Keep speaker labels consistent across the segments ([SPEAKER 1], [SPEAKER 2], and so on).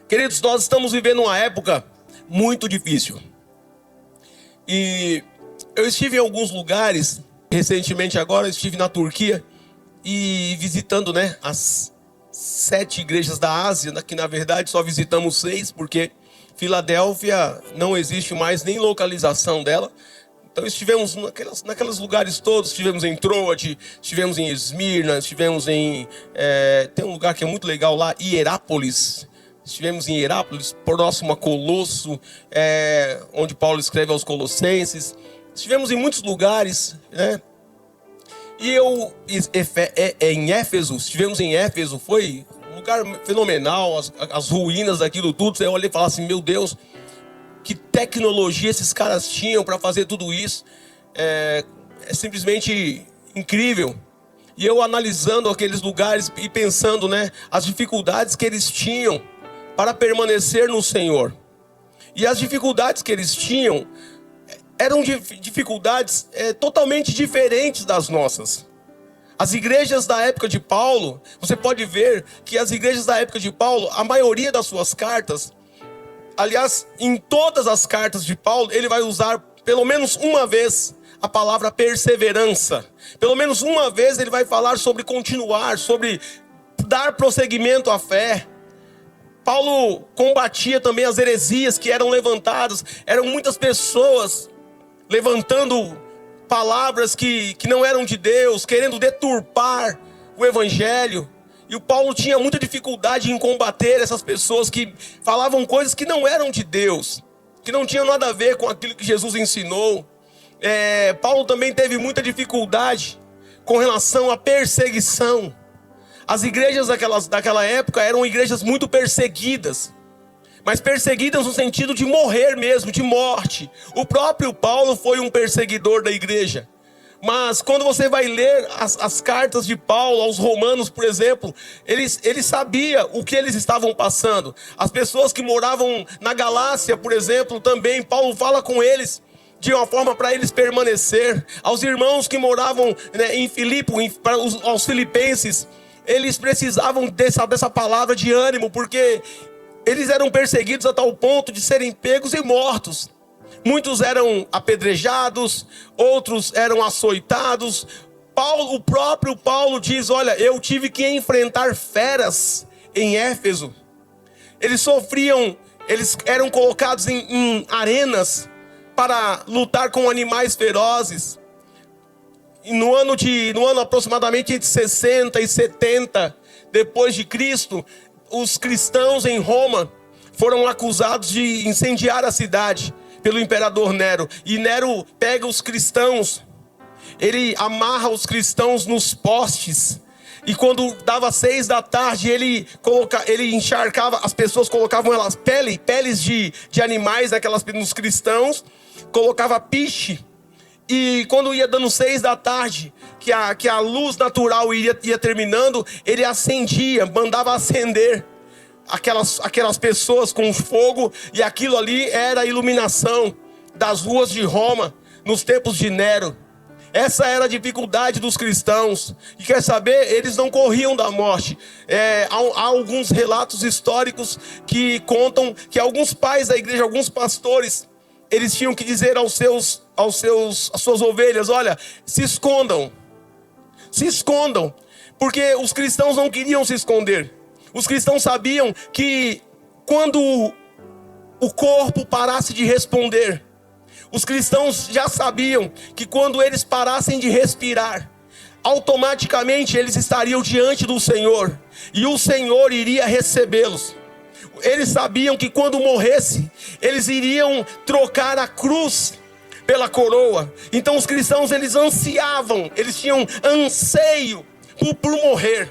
[SPEAKER 1] Queridos, nós estamos vivendo uma época muito difícil. E eu estive em alguns lugares, recentemente agora, estive na Turquia e visitando, as 7 igrejas da Ásia, que na verdade só visitamos 6, porque Filadélfia não existe mais nem localização dela. Então estivemos naqueles lugares todos, estivemos em Troade, estivemos em Esmirna, estivemos em... tem um lugar que é muito legal lá, Hierápolis. Estivemos em Hierápolis, próximo a Colosso, onde Paulo escreve aos Colossenses. Estivemos em muitos lugares, E em Éfeso, estivemos em Éfeso, foi um lugar fenomenal, as ruínas daquilo tudo. Eu olhei e falei assim, meu Deus, que tecnologia esses caras tinham para fazer tudo isso. É simplesmente incrível. E eu analisando aqueles lugares e pensando, as dificuldades que eles tinham para permanecer no Senhor. E as dificuldades que eles tinham eram dificuldades totalmente diferentes das nossas. As igrejas da época de Paulo, você pode ver que as igrejas da época de Paulo, a maioria das suas cartas, aliás, em todas as cartas de Paulo, ele vai usar pelo menos uma vez a palavra perseverança. Pelo menos uma vez ele vai falar sobre continuar, sobre dar prosseguimento à fé. Paulo combatia também as heresias que eram levantadas. Eram muitas pessoas levantando palavras que não eram de Deus, querendo deturpar o evangelho. E o Paulo tinha muita dificuldade em combater essas pessoas que falavam coisas que não eram de Deus, que não tinham nada a ver com aquilo que Jesus ensinou. Paulo também teve muita dificuldade com relação à perseguição. As igrejas daquela época eram igrejas muito perseguidas, mas perseguidas no sentido de morrer mesmo, de morte. O próprio Paulo foi um perseguidor da igreja. Mas quando você vai ler as cartas de Paulo aos romanos, por exemplo, ele sabia o que eles estavam passando. As pessoas que moravam na Galácia, por exemplo, também, Paulo fala com eles de uma forma para eles permanecer. Aos irmãos que moravam em Filipe, aos filipenses, eles precisavam dessa palavra de ânimo, porque eles eram perseguidos a tal ponto de serem pegos e mortos. Muitos eram apedrejados, outros eram açoitados. O próprio Paulo diz, olha, eu tive que enfrentar feras em Éfeso. Eles eram colocados em arenas para lutar com animais ferozes. E no ano aproximadamente entre 60 e 70 depois de Cristo, os cristãos em Roma foram acusados de incendiar a cidade pelo imperador Nero. E Nero pega os cristãos, ele amarra os cristãos nos postes. E quando dava 6 da tarde, ele encharcava, as pessoas colocavam peles de animais nos cristãos, colocava piche. E quando ia dando 6 da tarde, que a luz natural ia terminando, ele acendia, mandava acender aquelas pessoas com fogo. E aquilo ali era a iluminação das ruas de Roma nos tempos de Nero. Essa era a dificuldade dos cristãos. E quer saber, eles não corriam da morte. Há alguns relatos históricos que contam que alguns pais da igreja, alguns pastores, eles tinham que dizer às suas ovelhas, olha, se escondam, porque os cristãos não queriam se esconder. Os cristãos sabiam que quando o corpo parasse de responder, os cristãos já sabiam que quando eles parassem de respirar, automaticamente eles estariam diante do Senhor, e o Senhor iria recebê-los. Eles sabiam que quando morresse, eles iriam trocar a cruz pela coroa. Então os cristãos, eles ansiavam, eles tinham anseio por morrer.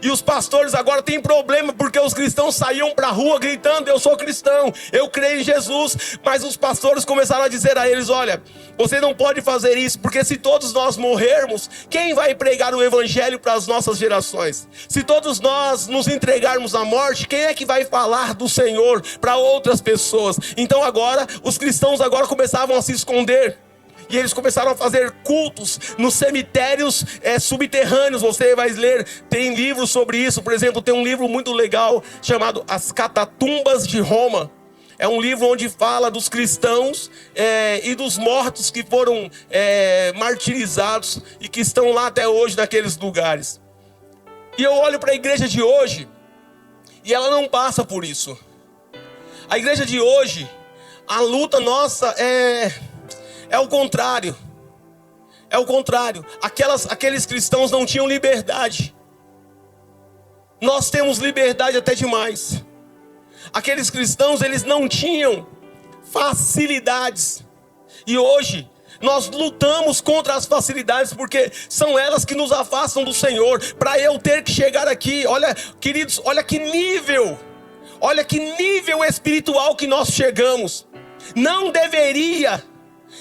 [SPEAKER 1] E os pastores agora têm problema, porque os cristãos saíam para a rua gritando, eu sou cristão, eu creio em Jesus. Mas os pastores começaram a dizer a eles, olha, você não pode fazer isso, porque se todos nós morrermos, quem vai pregar o evangelho para as nossas gerações? Se todos nós nos entregarmos à morte, quem é que vai falar do Senhor para outras pessoas? Então agora, os cristãos agora começavam a se esconder. E eles começaram a fazer cultos nos cemitérios subterrâneos. Você vai ler, tem livros sobre isso. Por exemplo, tem um livro muito legal chamado As Catatumbas de Roma. É um livro onde fala dos cristãos e dos mortos que foram martirizados e que estão lá até hoje naqueles lugares. E eu olho para a igreja de hoje e ela não passa por isso. A igreja de hoje, a luta nossa é o contrário. É o contrário. Aqueles cristãos não tinham liberdade. Nós temos liberdade até demais. Aqueles cristãos, eles não tinham facilidades. E hoje nós lutamos contra as facilidades, porque são elas que nos afastam do Senhor. Para eu ter que chegar aqui, olha, queridos, olha que nível espiritual que nós chegamos.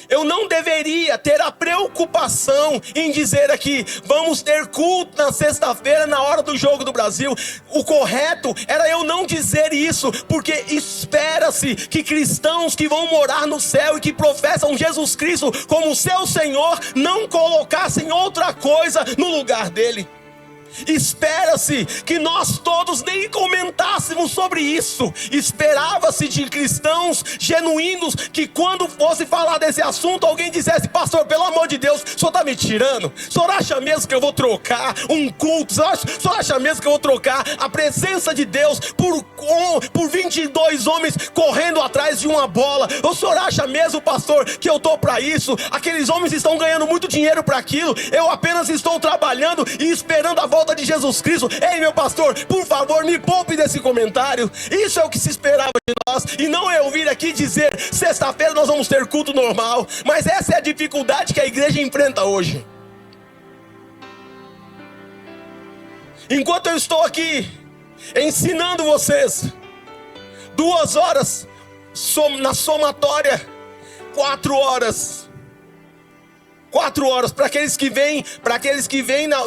[SPEAKER 1] Eu não deveria ter a preocupação em dizer aqui, vamos ter culto na sexta-feira na hora do jogo do Brasil. O correto era eu não dizer isso, porque espera-se que cristãos que vão morar no céu e que professam Jesus Cristo como seu Senhor, não colocassem outra coisa no lugar dele. Espera-se que nós todos nem comentássemos sobre isso. Esperava-se de cristãos genuínos que quando fosse falar desse assunto, alguém dissesse: pastor, pelo amor de Deus, o senhor está me tirando? O senhor acha mesmo que eu vou trocar um culto? O senhor acha mesmo que eu vou trocar a presença de Deus por 22 homens correndo atrás de uma bola? O senhor acha mesmo, pastor, que eu estou para isso? Aqueles homens estão ganhando muito dinheiro para aquilo. Eu apenas estou trabalhando e esperando a volta de Jesus Cristo. Ei, meu pastor, por favor, me poupe desse comentário. Isso é o que se esperava de nós, e não eu vir aqui dizer: sexta-feira nós vamos ter culto normal. Mas essa é a dificuldade que a igreja enfrenta hoje. Enquanto eu estou aqui ensinando vocês 2 horas, na somatória 4 horas. 4 horas para aqueles que vêm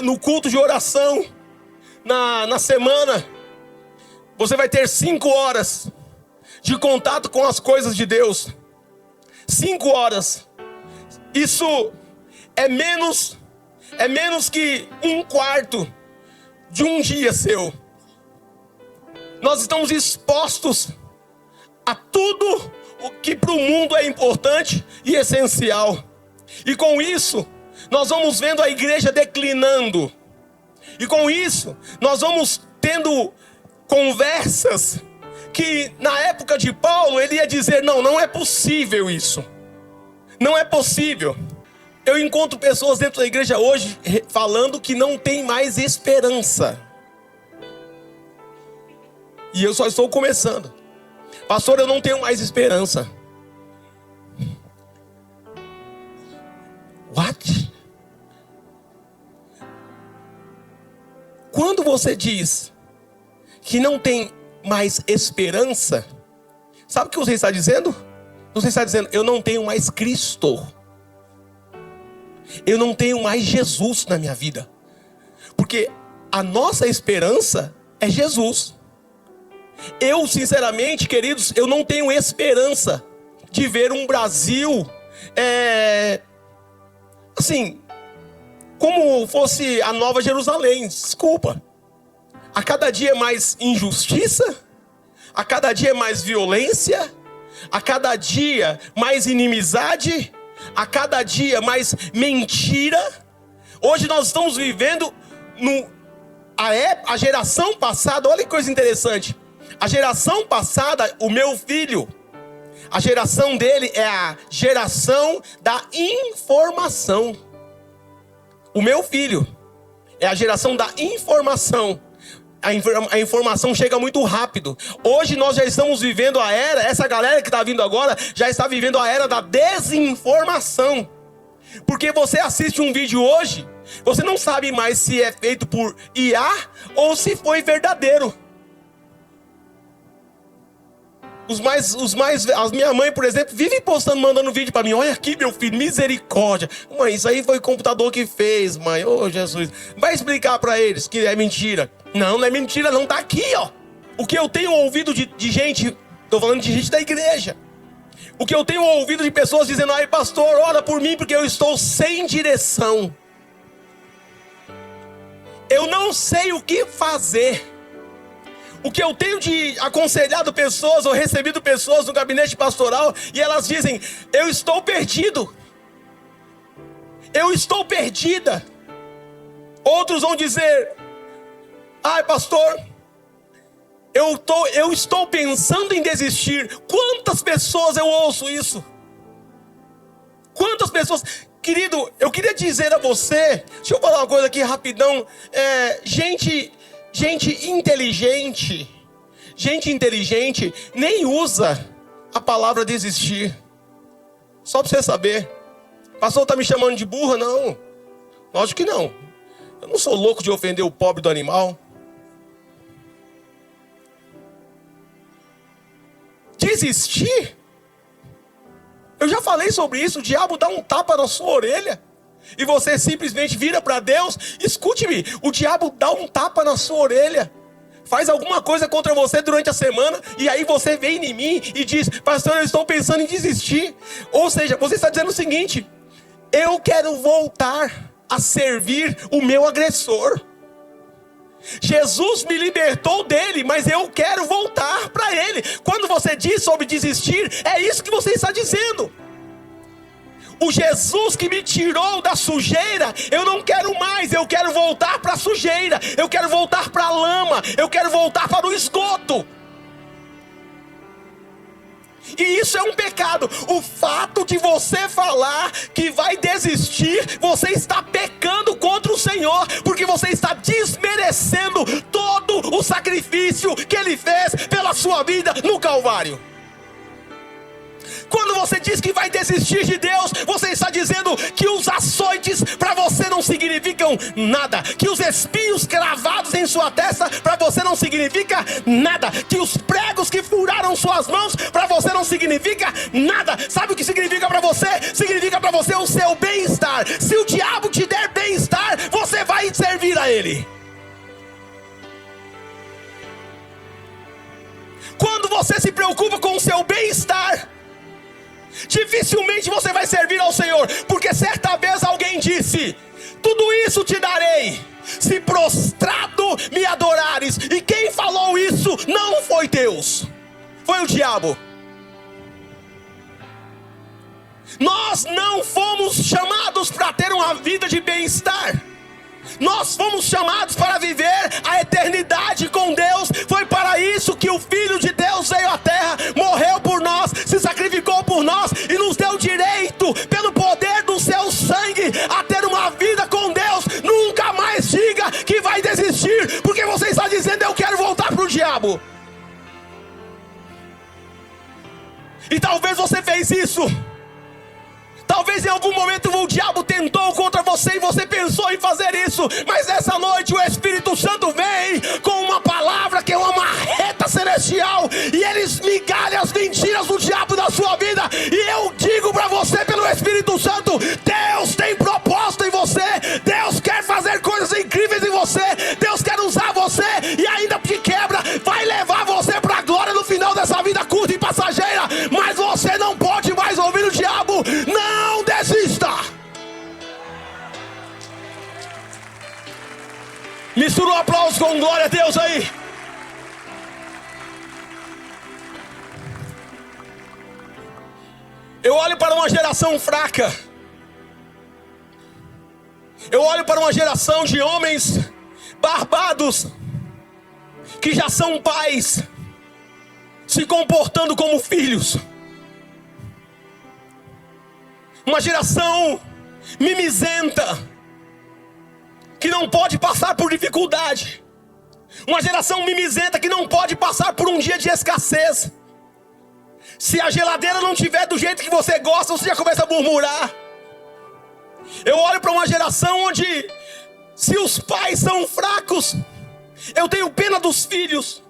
[SPEAKER 1] no culto de oração na semana. Você vai ter 5 horas de contato com as coisas de Deus. 5 horas. Isso é menos que 1/4 de um dia seu. Nós estamos expostos a tudo o que para o mundo é importante e essencial. E com isso, nós vamos vendo a igreja declinando. E com isso, nós vamos tendo conversas que na época de Paulo ele ia dizer: não é possível isso. Não é possível. Eu encontro pessoas dentro da igreja hoje falando que não tem mais esperança. E eu só estou começando. Pastor, eu não tenho mais esperança. What? Quando você diz que não tem mais esperança, sabe o que você está dizendo? Você está dizendo: eu não tenho mais Cristo. Eu não tenho mais Jesus na minha vida. Porque a nossa esperança é Jesus. Eu, sinceramente, queridos, eu não tenho esperança de ver um Brasil assim, como fosse a Nova Jerusalém. Desculpa. A cada dia é mais injustiça, a cada dia é mais violência, a cada dia mais inimizade, a cada dia mais mentira. Hoje nós estamos vivendo a geração passada. Olha que coisa interessante. A geração passada, o meu filho, a geração dele é a geração da informação. O meu filho é a geração da informação. A informação chega muito rápido. Hoje nós já estamos vivendo a era, essa galera que está vindo agora já está vivendo a era da desinformação. Porque você assiste um vídeo hoje, você não sabe mais se é feito por IA ou se foi verdadeiro. A minha mãe, por exemplo, vive postando, mandando vídeo para mim. Olha aqui, meu filho, misericórdia. Mãe, isso aí foi o computador que fez, mãe. Ô, Jesus. Vai explicar para eles que é mentira. Não é mentira, não. Tá aqui, ó. O que eu tenho ouvido de gente, tô falando de gente da igreja, O que eu tenho ouvido de pessoas dizendo: ai pastor, ora por mim porque eu estou sem direção. Eu não sei o que fazer. O que eu tenho de aconselhado pessoas ou recebido pessoas no gabinete pastoral, e elas dizem: eu estou perdido. Eu estou perdida. Outros vão dizer: ai pastor, eu estou pensando em desistir. Quantas pessoas eu ouço isso? Quantas pessoas? Querido, eu queria dizer a você, deixa eu falar uma coisa aqui rapidão. Gente inteligente nem usa a palavra desistir. Só para você saber. Pastor, está me chamando de burra? Não, lógico que não. Eu não sou louco de ofender o pobre do animal. Desistir? Eu já falei sobre isso. O diabo dá um tapa na sua orelha e você simplesmente vira para Deus. Escute-me, o diabo dá um tapa na sua orelha, faz alguma coisa contra você durante a semana, e aí você vem em mim e diz: pastor, eu estou pensando em desistir. Ou seja, você está dizendo o seguinte: eu quero voltar a servir o meu agressor. Jesus me libertou dele, mas eu quero voltar para ele. Quando você diz sobre desistir, é isso que você está dizendo. O Jesus que me tirou da sujeira, eu não quero mais. Eu quero voltar para a sujeira, eu quero voltar para a lama, eu quero voltar para o esgoto. E isso é um pecado. O fato de você falar que vai desistir, você está pecando contra o Senhor, porque você está desmerecendo todo o sacrifício que Ele fez pela sua vida no Calvário. Quando você diz que vai desistir de Deus, você está dizendo que os açoites para você não significam nada, que os espinhos cravados em sua testa para você não significa nada, que os pregos que furaram suas mãos para você não significa nada. Sabe o que significa para você? Significa para você o seu bem-estar. Se o diabo te der bem-estar, você vai servir a ele. Quando você se preocupa com o seu bem-estar, dificilmente você vai servir ao Senhor, porque certa vez alguém disse: tudo isso te darei, se prostrado me adorares. E quem falou isso não foi Deus, foi o diabo. Nós não fomos chamados para ter uma vida de bem-estar. Nós fomos chamados para viver a eternidade com Deus. Foi para isso que o Filho de Deus veio à terra, morreu por nós, se sacrificou por nós e nos deu direito, pelo poder do seu sangue, a ter uma vida com Deus. Nunca mais diga que vai desistir, porque você está dizendo: eu quero voltar para o diabo. E talvez você fez isso. Talvez em algum momento o diabo tentou contra você e você pensou em fazer isso. Mas essa noite o Espírito Santo vem com uma palavra que é uma marreta celestial, e ele esmigalha as mentiras do diabo da sua vida. E eu digo para você pelo Espírito Santo: Deus tem propósito em você. Deus quer fazer coisas incríveis em você. Deus quer usar você, e ainda te quebra, vai levar você para a glória no final dessa vida curta e passageira. Mas você não pode mais ouvir o diabo. Não desista. Mistura um aplauso com glória a Deus aí. Eu olho para uma geração fraca. Eu olho para uma geração de homens barbados, que já são pais, se comportando como filhos. Uma geração mimizenta, que não pode passar por dificuldade. Uma geração mimizenta que não pode passar por um dia de escassez. Se a geladeira não tiver do jeito que você gosta, você já começa a murmurar. Eu olho para uma geração onde, se os pais são fracos, eu tenho pena dos filhos.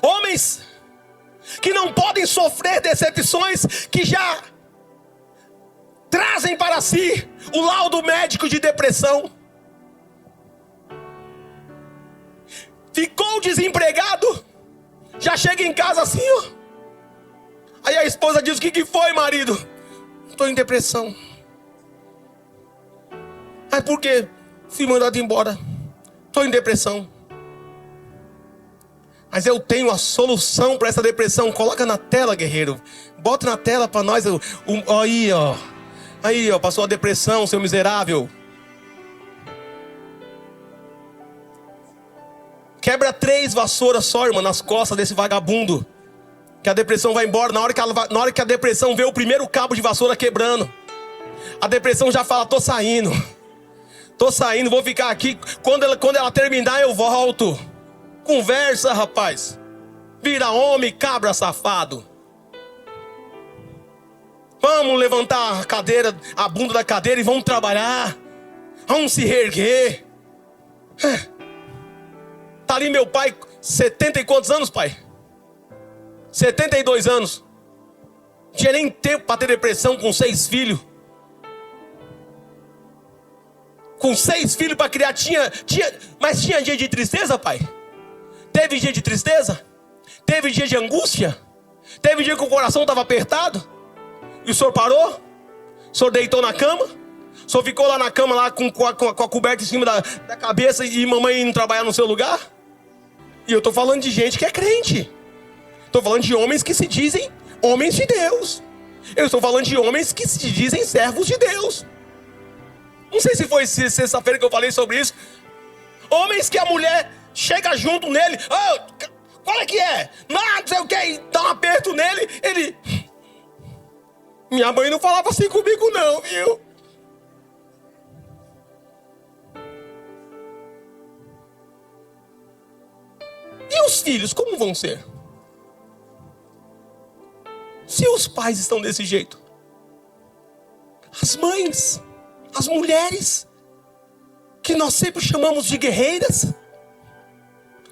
[SPEAKER 1] Homens que não podem sofrer decepções, que já trazem para si o laudo médico de depressão. Ficou desempregado, Já chega em casa assim, ó. Aí a esposa diz: o que foi, marido? Estou em depressão. Aí por quê? Fui mandado embora. Estou em depressão. Mas eu tenho a solução para essa depressão. Coloca na tela, guerreiro. Bota na tela para nós. Aí, ó. Aí, ó. Passou a depressão, seu miserável. Quebra 3 vassouras só, irmã, nas costas desse vagabundo. Que a depressão vai embora. Na hora que a depressão vê o primeiro cabo de vassoura quebrando, a depressão já fala: tô saindo. Tô saindo, vou ficar aqui. Quando ela terminar, eu volto. Conversa, rapaz. Vira homem, cabra safado. Vamos levantar a cadeira, a bunda da cadeira, e vamos trabalhar. Vamos se reerguer. Tá ali meu pai, 70 e quantos anos, pai? 72 anos. Não tinha nem tempo para ter depressão com 6 filhos. Com 6 filhos para criar, mas tinha dia de tristeza, pai? Teve dia de tristeza? Teve dia de angústia? Teve dia que o coração estava apertado? E o senhor parou? O senhor deitou na cama? O senhor ficou lá na cama lá com a coberta em cima da cabeça e mamãe indo trabalhar no seu lugar? E eu estou falando de gente que é crente. Estou falando de homens que se dizem homens de Deus. Eu estou falando de homens que se dizem servos de Deus. Não sei se foi sexta-feira que eu falei sobre isso. Homens que a mulher chega junto nele. Qual é que é? Não sei o que. E dá um aperto nele. Ele... Minha mãe não falava assim comigo não, viu? E os filhos, como vão ser? Se os pais estão desse jeito. As mães, as mulheres, que nós sempre chamamos de guerreiras.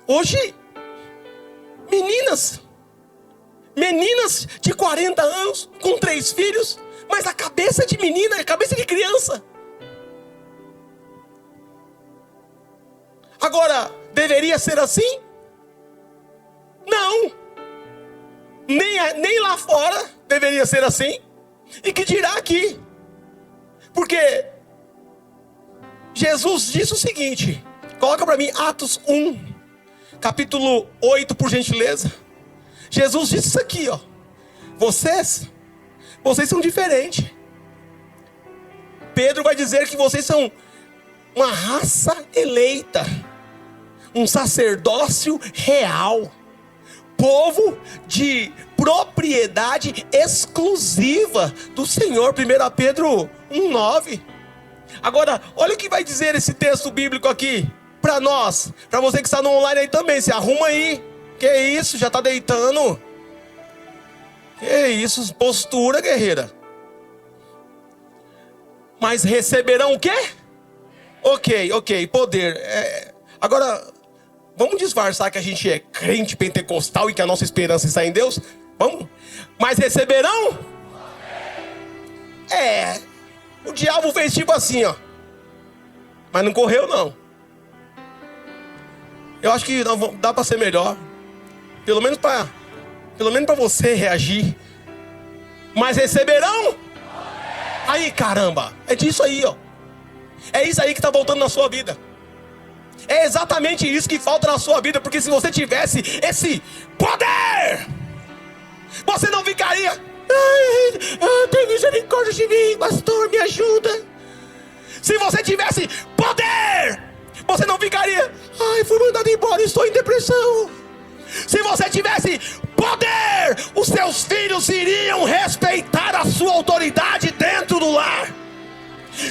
[SPEAKER 1] Hoje, meninas de 40 anos, com 3 filhos, mas a cabeça de menina, a cabeça de criança. Agora, deveria ser assim? Não. Nem lá fora deveria ser assim. E que dirá aqui? Porque Jesus disse o seguinte. Coloca para mim Atos 1, capítulo 8, por gentileza. Jesus disse isso aqui, ó. Vocês são diferentes. Pedro vai dizer que vocês são uma raça eleita, um sacerdócio real, povo de propriedade exclusiva do Senhor. 1 Pedro 1,9. Agora, olha o que vai dizer esse texto bíblico aqui para nós, para você que está no online aí também. Se arruma aí. Que isso, já está deitando? Que isso, postura, guerreira. Mas receberão o quê? Ok, poder. Agora, vamos disfarçar que a gente é crente pentecostal e que a nossa esperança está em Deus? Vamos? Mas receberão? O diabo fez tipo assim, ó. Mas não correu, não. Eu acho que dá para ser melhor. Pelo menos para você reagir. Mas receberão? Aí, caramba. É disso aí, ó. É isso aí que está voltando na sua vida. É exatamente isso que falta na sua vida. Porque se você tivesse esse poder, você não ficaria: tem misericórdia de mim, pastor, me ajuda. Se você tivesse poder, você não ficaria: fui mandado embora, estou em depressão. Se você tivesse poder, os seus filhos iriam respeitar a sua autoridade dentro do lar.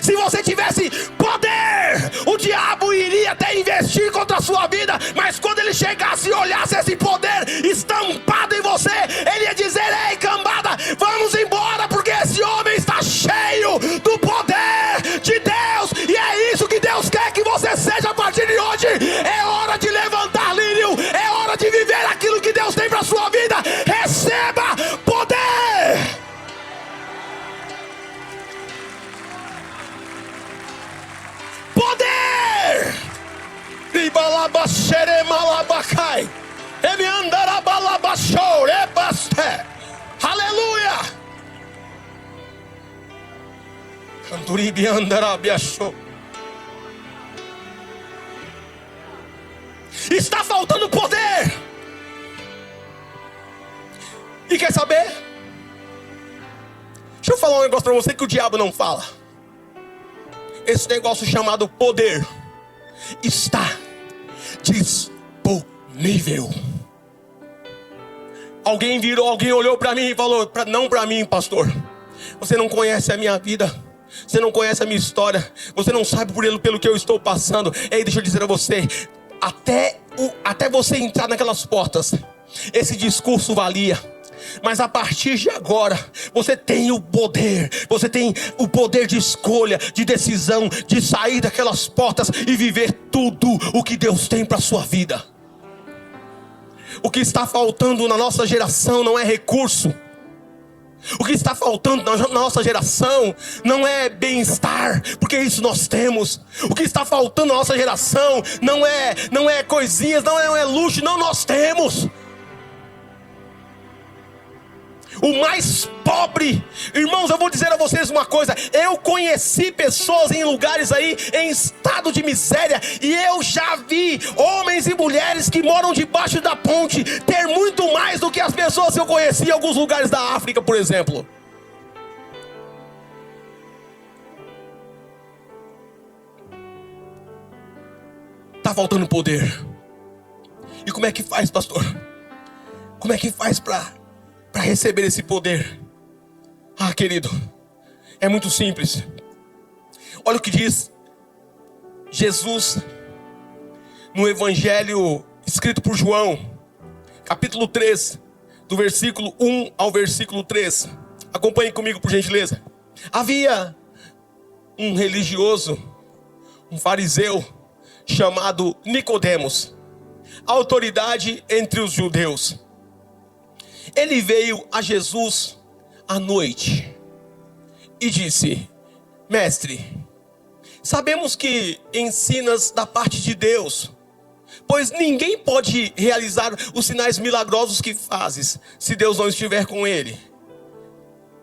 [SPEAKER 1] Se você tivesse poder, o diabo iria até investir contra a sua vida, mas quando ele chegasse e olhasse esse poder estampado em você, ele ia dizer: ei, cambada, vamos embora, porque esse homem está cheio do poder de Deus. E é isso que Deus quer que você seja a partir de hoje. É hora de levantar lírio, é hora de viver aquilo que Deus tem para a sua vida. Receba poder. Poder! Aleluia! Está faltando poder. E quer saber? Deixa eu falar um negócio para você que o diabo não fala. Esse negócio chamado poder está disponível. Alguém olhou para mim e falou: não para mim, pastor. Você não conhece a minha vida. Você não conhece a minha história. Você não sabe pelo que eu estou passando. Ei, deixa eu dizer a você. Até você entrar naquelas portas, esse discurso valia. Mas a partir de agora, você tem o poder. Você tem o poder de escolha, de decisão, de sair daquelas portas e viver tudo o que Deus tem para a sua vida. O que está faltando na nossa geração não é recurso. O que está faltando na nossa geração não é bem-estar, porque isso nós temos. O que está faltando na nossa geração não é coisinhas, não é luxo, não, nós temos. O mais pobre, irmãos, eu vou dizer a vocês uma coisa. Eu conheci pessoas em lugares aí em estado de miséria, e eu já vi homens e mulheres que moram debaixo da ponte ter muito mais do que as pessoas que eu conheci em alguns lugares da África, por exemplo. Está faltando poder. E como é que faz, pastor? Como é que faz para receber esse poder? Ah, querido, é muito simples. Olha o que diz Jesus no Evangelho escrito por João, capítulo 3, do versículo 1 ao versículo 3. Acompanhe comigo, por gentileza. Havia um religioso, um fariseu, chamado Nicodemos, autoridade entre os judeus. Ele veio a Jesus à noite e disse: Mestre, sabemos que ensinas da parte de Deus, pois ninguém pode realizar os sinais milagrosos que fazes se Deus não estiver com ele.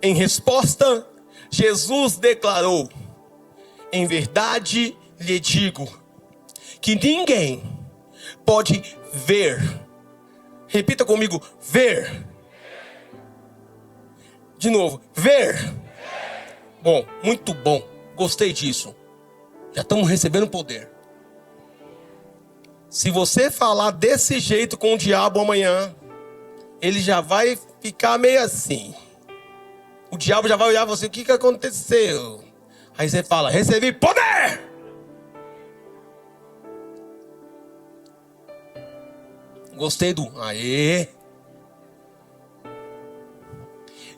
[SPEAKER 1] Em resposta, Jesus declarou: em verdade lhe digo que ninguém pode ver. Repita comigo: ver. De novo, ver. Bom, muito bom. Gostei disso. Já estamos recebendo poder. Se você falar desse jeito com o diabo amanhã, ele já vai ficar meio assim. O diabo já vai olhar você: o que aconteceu? Aí você fala: recebi poder. Gostei do aê.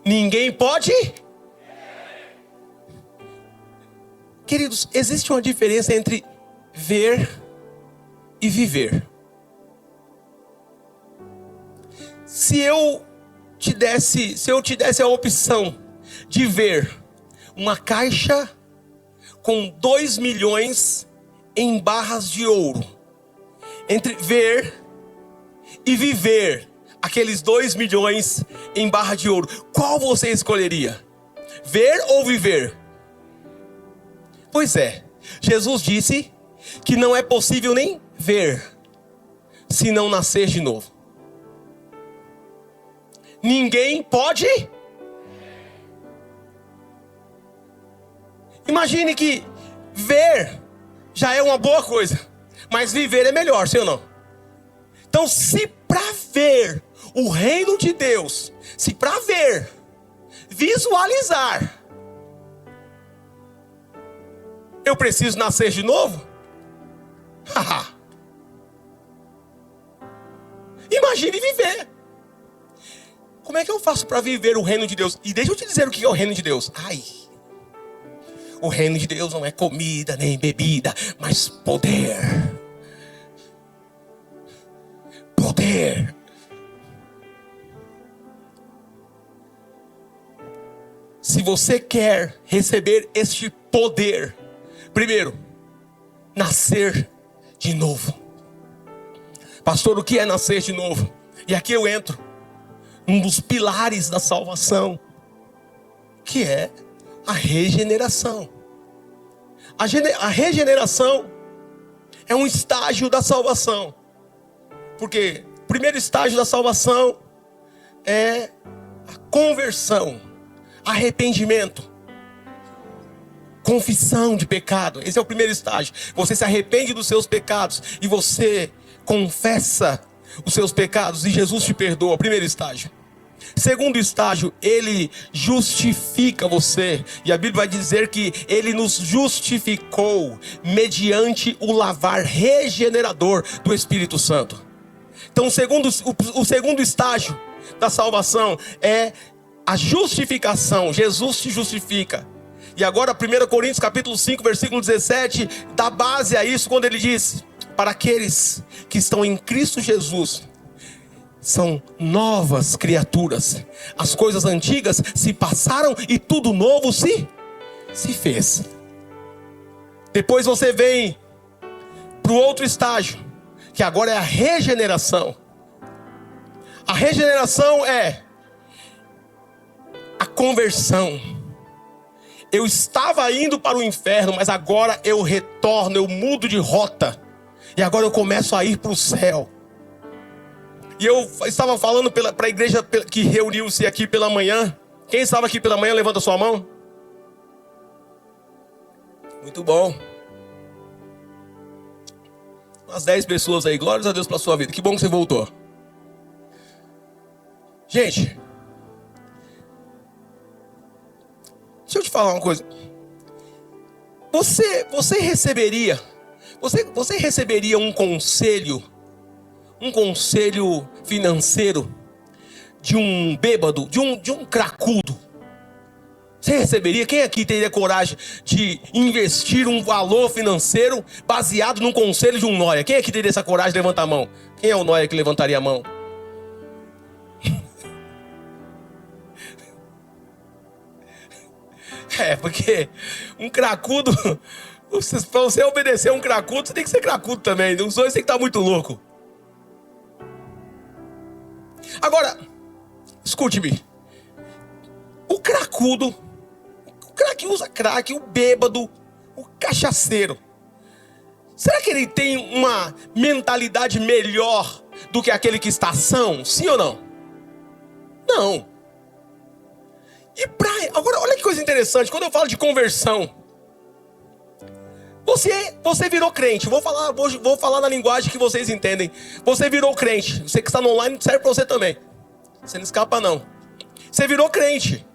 [SPEAKER 1] Ninguém pode. Queridos, existe uma diferença entre ver e viver. Se eu te desse a opção de ver uma caixa com 2 milhões em barras de ouro, entre ver e viver aqueles 2 milhões em barra de ouro, qual você escolheria? Ver ou viver? Pois é, Jesus disse que não é possível nem ver se não nascer de novo. Ninguém pode. Imagine que ver já é uma boa coisa, mas viver é melhor, sim ou não? Então, se para ver o reino de Deus, se para ver, visualizar, eu preciso nascer de novo? Imagine viver. Como é que eu faço para viver o reino de Deus? E deixa eu te dizer o que é o reino de Deus. O reino de Deus não é comida nem bebida, mas poder. Poder. Se você quer receber este poder, primeiro, nascer de novo. Pastor, o que é nascer de novo? E aqui eu entro um dos pilares da salvação, que é a regeneração. A regeneração é um estágio da salvação. Porque o primeiro estágio da salvação é a conversão, arrependimento, confissão de pecado. Esse é o primeiro estágio. Você se arrepende dos seus pecados e você confessa os seus pecados e Jesus te perdoa. Primeiro estágio. Segundo estágio, ele justifica você. E a Bíblia vai dizer que ele nos justificou mediante o lavar regenerador do Espírito Santo. Então o segundo estágio da salvação é a justificação. Jesus te justifica. E agora 1 Coríntios capítulo 5, versículo 17, dá base a isso quando ele diz: para aqueles que estão em Cristo Jesus, são novas criaturas. As coisas antigas se passaram e tudo novo se fez. Depois você vem para o outro estágio, que agora é a regeneração. A regeneração é a conversão. Eu estava indo para o inferno, mas agora eu retorno, eu mudo de rota. E agora eu começo a ir para o céu. E eu estava falando para a igreja que reuniu-se aqui pela manhã. Quem estava aqui pela manhã, levanta sua mão. Muito bom. Umas 10 pessoas aí, glórias a Deus pela sua vida. Que bom que você voltou. Gente, deixa eu te falar uma coisa. Você receberia um conselho financeiro de um bêbado, de um cracudo? Você receberia? Quem aqui teria coragem de investir um valor financeiro baseado num conselho de um nóia? Quem aqui teria essa coragem de levantar a mão? Quem é o nóia que levantaria a mão? Porque um cracudo, para você obedecer um cracudo, você tem que ser cracudo também. Os dois tem que estar muito louco. Agora, escute-me. O cracudo, o cara que usa crack, o bêbado, o cachaceiro, será que ele tem uma mentalidade melhor do que aquele que está são? Sim ou não? Não. Agora, olha que coisa interessante. Quando eu falo de conversão, você virou crente. Vou falar na linguagem que vocês entendem. Você virou crente. Você que está no online, serve para você também. Você não escapa não. Você virou crente.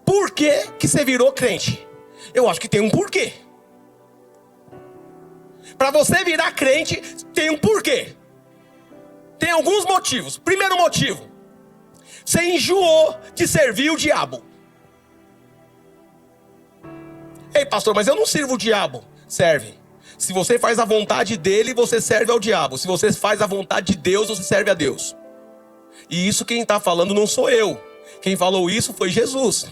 [SPEAKER 1] Por que você virou crente? Eu acho que tem um porquê. Para você virar crente, tem um porquê. Tem alguns motivos. Primeiro motivo: você enjoou de servir o diabo. Ei, pastor, mas eu não sirvo o diabo. Serve. Se você faz a vontade dele, você serve ao diabo. Se você faz a vontade de Deus, você serve a Deus. E isso quem está falando não sou eu. Quem falou isso foi Jesus.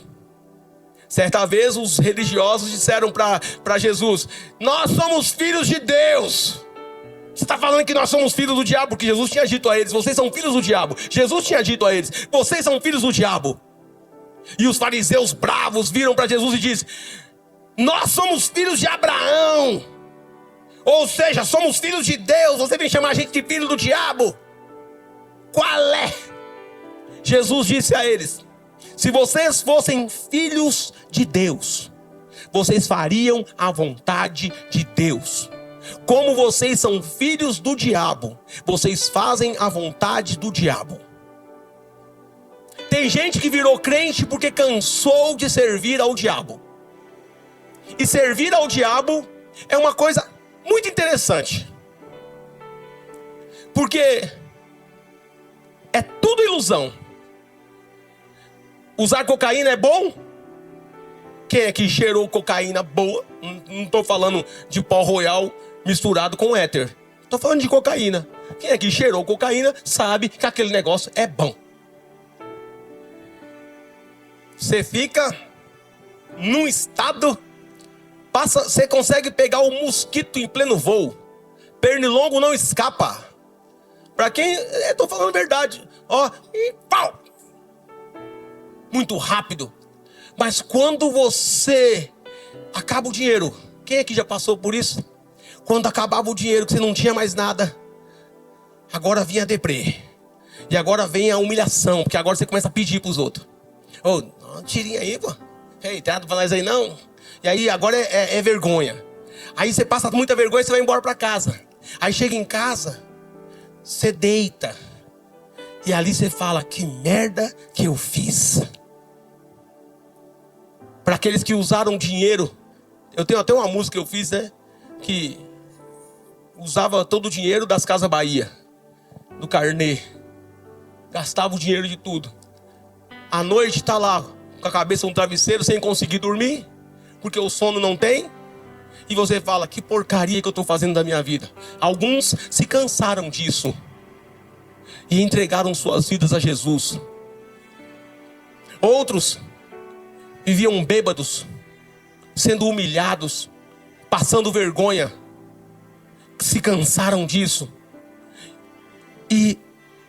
[SPEAKER 1] Certa vez os religiosos disseram para Jesus: nós somos filhos de Deus. Você está falando que nós somos filhos do diabo? Porque Jesus tinha dito a eles: vocês são filhos do diabo. Jesus tinha dito a eles: vocês são filhos do diabo. E os fariseus bravos viram para Jesus e dizem: nós somos filhos de Abraão. Ou seja, somos filhos de Deus. Você vem chamar a gente de filho do diabo? Qual é? Jesus disse a eles: se vocês fossem filhos de Deus, vocês fariam a vontade de Deus. Como vocês são filhos do diabo, vocês fazem a vontade do diabo. Tem gente que virou crente porque cansou de servir ao diabo. E servir ao diabo é uma coisa muito interessante. Porque é tudo ilusão. Usar cocaína é bom? Quem é que cheirou cocaína boa? Não estou falando de pó royal misturado com éter. Estou falando de cocaína. Quem é que cheirou cocaína sabe que aquele negócio é bom. Você fica num estado... Você consegue pegar o mosquito em pleno voo. Pernilongo não escapa. Para quem, eu tô falando a verdade. Ó, e pau! Muito rápido. Mas quando você acaba o dinheiro, quem aqui já passou por isso? Quando acabava o dinheiro, que você não tinha mais nada, agora vinha a deprê. E agora vem a humilhação, porque agora você começa a pedir para os outros. Ô, dá uma tirinha aí, pô. Ei, tem nada pra nós aí não? E aí agora é vergonha. Aí você passa muita vergonha e você vai embora para casa. Aí chega em casa, você deita. E ali você fala, que merda que eu fiz. Para aqueles que usaram dinheiro, eu tenho até uma música que eu fiz, né? Que usava todo o dinheiro das Casas Bahia, do carnê. Gastava o dinheiro de tudo. À noite tá lá, com a cabeça no travesseiro, sem conseguir dormir, porque o sono não tem. E você fala, que porcaria que eu estou fazendo da minha vida. Alguns se cansaram disso e entregaram suas vidas a Jesus. Outros viviam bêbados, sendo humilhados, passando vergonha. Se cansaram disso e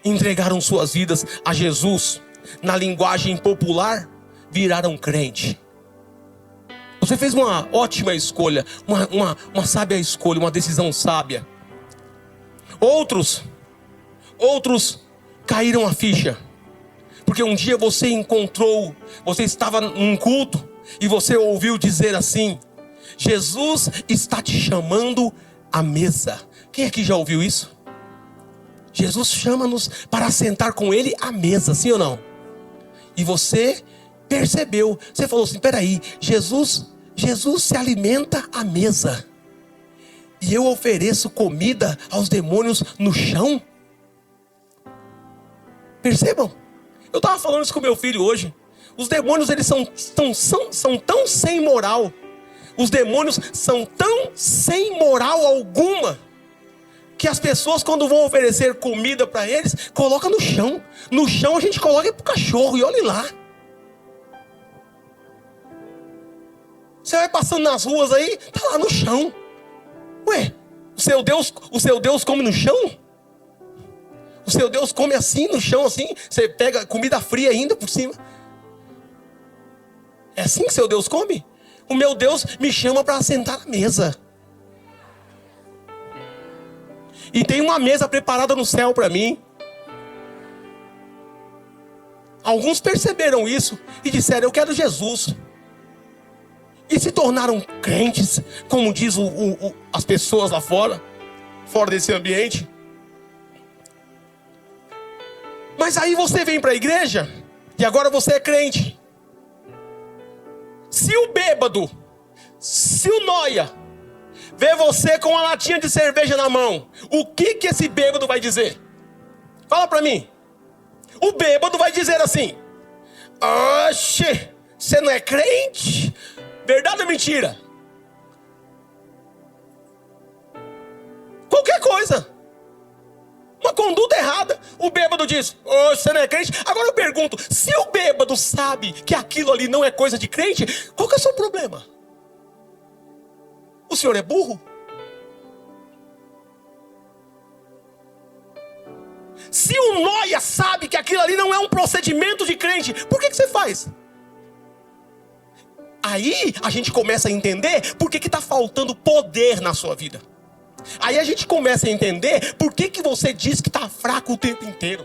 [SPEAKER 1] entregaram suas vidas a Jesus. Na linguagem popular, viraram crente. Você fez uma ótima escolha, uma sábia escolha, uma decisão sábia. Outros caíram a ficha, porque um dia você estava num culto e você ouviu dizer assim: Jesus está te chamando à mesa. Quem aqui já ouviu isso? Jesus chama-nos para sentar com Ele à mesa, sim ou não? E você percebeu, você falou assim, peraí, Jesus se alimenta à mesa e eu ofereço comida aos demônios no chão? Percebam, eu estava falando isso com meu filho hoje. Os demônios, eles são tão sem moral. Os demônios são tão sem moral alguma, que as pessoas, quando vão oferecer comida para eles, colocam no chão. No chão a gente coloca pro cachorro, e olhe lá. Você vai passando nas ruas aí, tá lá no chão. Ué, o seu Deus come no chão? O seu Deus come assim, no chão assim? Você pega comida fria ainda por cima? É assim que seu Deus come? O meu Deus me chama para sentar à mesa. E tem uma mesa preparada no céu para mim. Alguns perceberam isso e disseram, eu quero Jesus. E se tornaram crentes, como diz as pessoas lá fora desse ambiente. Mas aí você vem para a igreja e agora você é crente. Se o bêbado, se o nóia vê você com uma latinha de cerveja na mão, o que esse bêbado vai dizer? Fala para mim. O bêbado vai dizer assim: oxe, você não é crente? Verdade ou mentira? Qualquer coisa. Uma conduta errada. O bêbado diz, oxe, você não é crente? Agora eu pergunto, se o bêbado sabe que aquilo ali não é coisa de crente, qual que é o seu problema? O senhor é burro? Se o nóia sabe que aquilo ali não é um procedimento de crente, por que você faz? Aí a gente começa a entender por que está faltando poder na sua vida. Aí a gente começa a entender por que você diz que está fraco o tempo inteiro.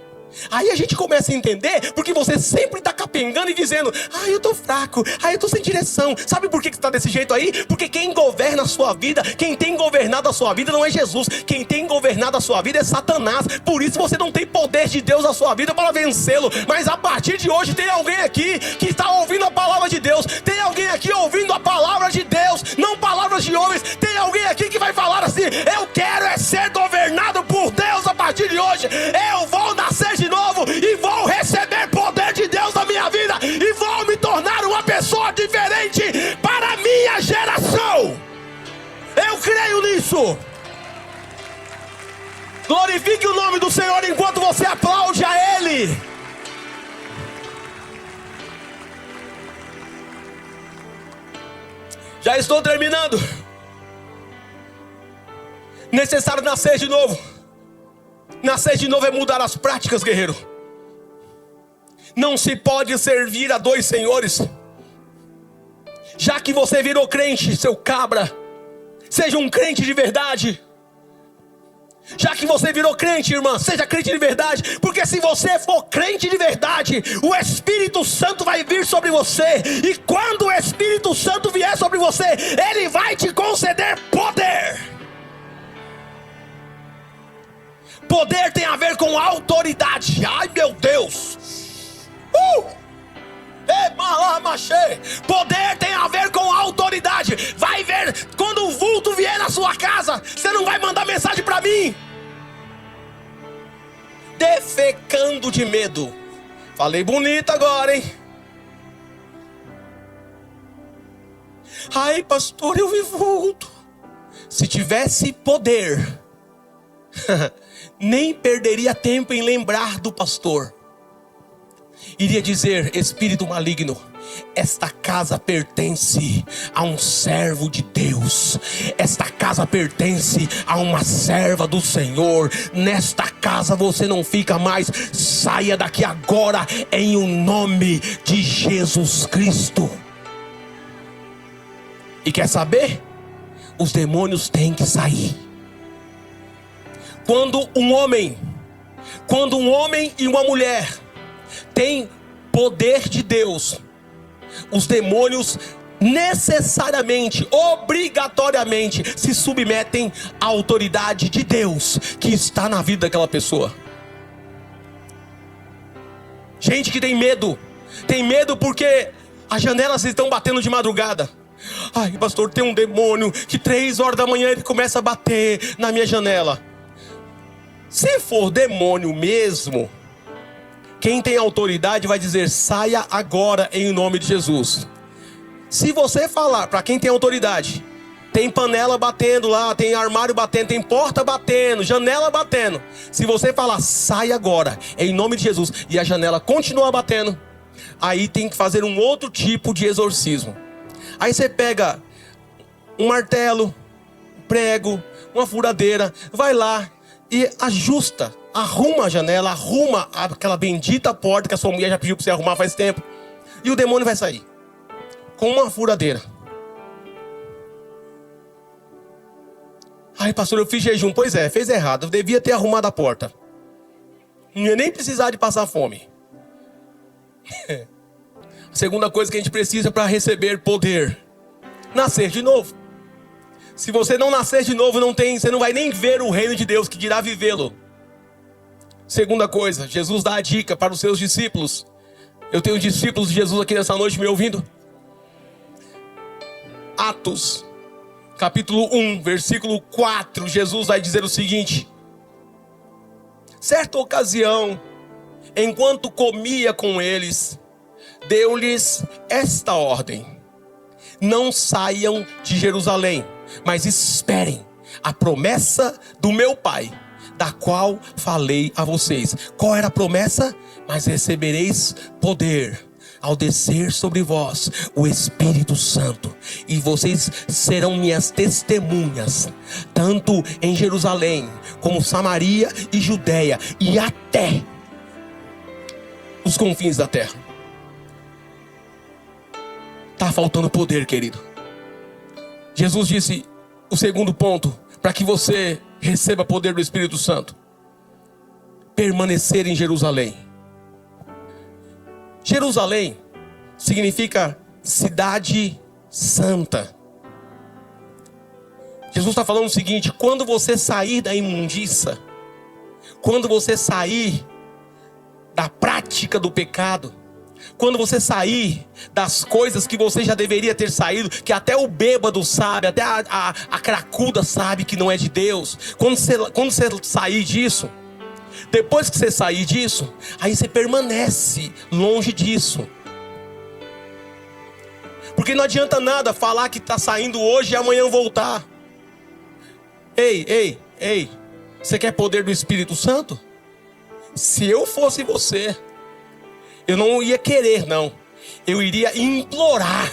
[SPEAKER 1] Aí a gente começa a entender porque você sempre está capengando e dizendo, eu estou fraco, eu estou sem direção. Sabe por que está desse jeito aí? Porque quem governa a sua vida, quem tem governado a sua vida não é Jesus. Quem tem governado a sua vida é Satanás. Por isso você não tem poder de Deus na sua vida para vencê-lo. Mas a partir de hoje tem alguém aqui que está ouvindo a palavra de Deus. Tem alguém aqui ouvindo a palavra de Deus, não palavras de homens. Tem alguém aqui que vai falar assim, eu quero ser governado por Deus a partir de hoje. Eu vou nascer de novo e vou receber poder de Deus na minha vida e vou me tornar uma pessoa diferente para a minha geração. Eu creio nisso. Glorifique o nome do Senhor enquanto você aplaude a Ele. Já estou terminando. Necessário nascer de novo. Nascer de novo é mudar as práticas, guerreiro. Não se pode servir a dois senhores. Já que você virou crente, seu cabra, seja um crente de verdade. Já que você virou crente, irmã, seja crente de verdade. Porque se você for crente de verdade, o Espírito Santo vai vir sobre você. E quando o Espírito Santo vier sobre você, ele vai te conceder poder. Poder tem a ver com autoridade. Ai, meu Deus. Poder tem a ver com autoridade. Vai ver, quando o vulto vier na sua casa, você não vai mandar mensagem para mim defecando de medo. Falei bonito agora, hein? Ai, pastor, eu vi vulto. Se tivesse poder, nem perderia tempo em lembrar do pastor. Iria dizer: espírito maligno, esta casa pertence a um servo de Deus. Esta casa pertence a uma serva do Senhor. Nesta casa você não fica mais. Saia daqui agora em o nome de Jesus Cristo. E quer saber? Os demônios têm que sair. Quando um homem e uma mulher tem poder de Deus, os demônios necessariamente, obrigatoriamente se submetem à autoridade de Deus que está na vida daquela pessoa. Gente que tem medo porque as janelas estão batendo de madrugada. Ai, pastor, tem um demônio que 3 horas da manhã ele começa a bater na minha janela. Se for demônio mesmo, quem tem autoridade vai dizer: saia agora em nome de Jesus. Se você falar para quem tem autoridade, tem panela batendo lá, tem armário batendo, tem porta batendo, janela batendo. Se você falar: saia agora em nome de Jesus, e a janela continua batendo, aí tem que fazer um outro tipo de exorcismo. Aí você pega um martelo, um prego, uma furadeira, vai lá e ajusta, arruma a janela, arruma aquela bendita porta que a sua mulher já pediu para você arrumar faz tempo. E o demônio vai sair com uma furadeira. Ai, pastor, eu fiz jejum. Pois é, fez errado. Eu devia ter arrumado a porta. Não ia nem precisar de passar fome. A segunda coisa que a gente precisa para receber poder: nascer de novo. Se você não nascer de novo, você não vai nem ver o reino de Deus, que dirá vivê-lo. Segunda coisa, Jesus dá a dica para os seus discípulos. Eu tenho discípulos de Jesus aqui nessa noite me ouvindo. Atos, capítulo 1, versículo 4, Jesus vai dizer o seguinte: certa ocasião, enquanto comia com eles, deu-lhes esta ordem: não saiam de Jerusalém, mas esperem a promessa do meu Pai, da qual falei a vocês. Qual era a promessa? Mas recebereis poder ao descer sobre vós o Espírito Santo, e vocês serão minhas testemunhas, tanto em Jerusalém, como Samaria e Judeia, e até os confins da terra. Está faltando poder, querido. Jesus disse o segundo ponto para que você receba poder do Espírito Santo: permanecer em Jerusalém. Jerusalém significa cidade santa. Jesus está falando o seguinte: quando você sair da imundícia, quando você sair da prática do pecado, quando você sair das coisas que você já deveria ter saído, que até o bêbado sabe, até a cracuda sabe que não é de Deus. Quando você sair disso, depois que você sair disso, aí você permanece longe disso. Porque não adianta nada falar que está saindo hoje e amanhã voltar. Ei, você quer poder do Espírito Santo? Se eu fosse você, eu não ia querer, não. Eu iria implorar.